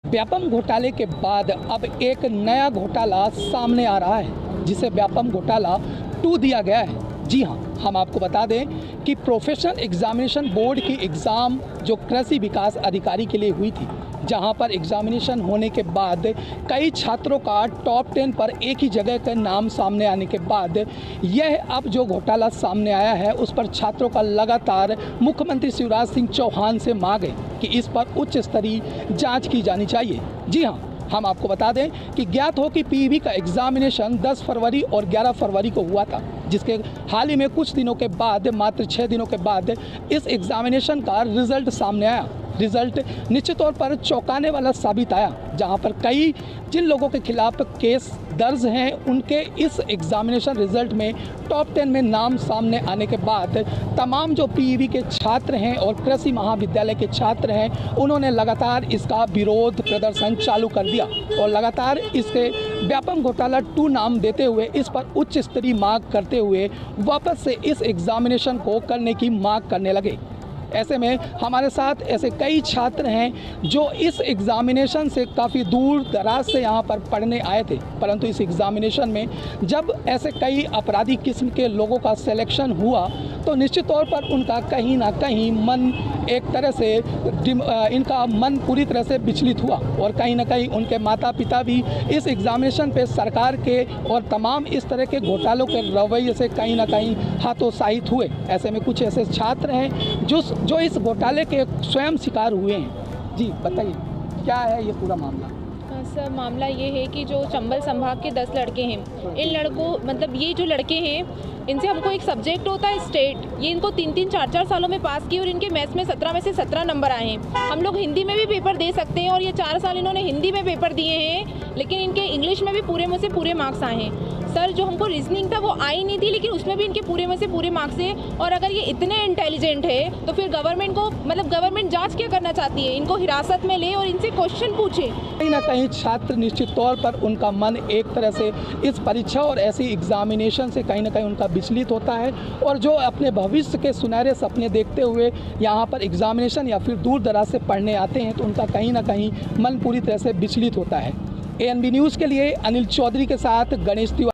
व्यापम घोटाले के बाद अब एक नया घोटाला सामने आ रहा है, जिसे व्यापम घोटाला 2 दिया गया है। जी हाँ, हम आपको बता दें कि प्रोफेशनल एग्जामिनेशन बोर्ड की एग्ज़ाम जो कृषि विकास अधिकारी के लिए हुई थी, जहां पर एग्जामिनेशन होने के बाद कई छात्रों का टॉप 10 पर एक ही जगह का नाम सामने आने के बाद यह अब जो घोटाला सामने आया है, उस पर छात्रों का लगातार मुख्यमंत्री शिवराज सिंह चौहान से मांग है कि इस पर उच्च स्तरीय जांच की जानी चाहिए। जी हाँ, हम आपको बता दें कि ज्ञात हो कि पीईबी का एग्जामिनेशन 10 फरवरी और 11 फरवरी को हुआ था, जिसके हाल ही में कुछ दिनों के बाद, मात्र 6 दिनों के बाद इस एग्जामिनेशन का रिजल्ट सामने आया। रिजल्ट निश्चित तौर पर चौंकाने वाला साबित आया, जहां पर कई जिन लोगों के खिलाफ केस दर्ज हैं, उनके इस एग्जामिनेशन रिजल्ट में टॉप 10 में नाम सामने आने के बाद तमाम जो पीईबी के छात्र हैं और कृषि महाविद्यालय के छात्र हैं, उन्होंने लगातार इसका विरोध प्रदर्शन चालू कर दिया और लगातार इसके व्यापम घोटाला 2 नाम देते हुए इस पर उच्च स्तरीय मांग करते हुए वापस से इस एग्जामिनेशन को करने की मांग करने लगे। ऐसे में हमारे साथ ऐसे कई छात्र हैं जो इस एग्ज़ामिनेशन से काफ़ी दूर दराज से यहाँ पर पढ़ने आए थे, परंतु इस एग्ज़ामिनेशन में जब ऐसे कई अपराधी किस्म के लोगों का सिलेक्शन हुआ तो निश्चित तौर पर उनका कहीं ना कहीं मन एक तरह से इनका मन पूरी तरह से विचलित हुआ और कहीं ना कहीं उनके माता पिता भी इस एग्ज़ामिनेशन पे सरकार के और तमाम इस तरह के घोटालों के रवैये से कहीं ना कहीं हतोत्साहित हुए। ऐसे में कुछ ऐसे छात्र हैं जो इस घोटाले के स्वयं शिकार हुए हैं। जी बताइए, क्या है ये पूरा मामला? सर, मामला ये है कि जो चंबल संभाग के 10 लड़के हैं, इन लड़कों मतलब ये जो लड़के हैं, इनसे हमको एक सब्जेक्ट होता है स्टेट, ये इनको 3-3, 4-4 सालों में पास किए और इनके मैथ्स में 17 में से 17 नंबर आए हैं। हम लोग हिंदी में भी पेपर दे सकते हैं और ये 4 साल इन्होंने हिंदी में पेपर दिए हैं, लेकिन इनके इंग्लिश में भी पूरे में से पूरे मार्क्स आए हैं। सर, जो हमको रीजनिंग था वो आई नहीं थी, लेकिन उसमें भी इनके पूरे में से पूरे मार्क्स हैं। और अगर ये इतने इंटेलिजेंट है तो फिर गवर्नमेंट को गवर्नमेंट जांच क्या करना चाहती है? इनको हिरासत में ले और इनसे क्वेश्चन पूछे। कहीं ना कहीं छात्र निश्चित तौर पर उनका मन एक तरह से इस परीक्षा और ऐसी एग्जामिनेशन से कहीं ना कहीं उनका विचलित होता है और जो अपने भविष्य के सुनहरे सपने देखते हुए यहाँ पर एग्जामिनेशन या फिर दूर दराज से पढ़ने आते हैं, तो उनका कहीं ना कहीं मन पूरी तरह से विचलित होता है। एएनबी न्यूज़ के लिए अनिल चौधरी के साथ गणेश तिवारी।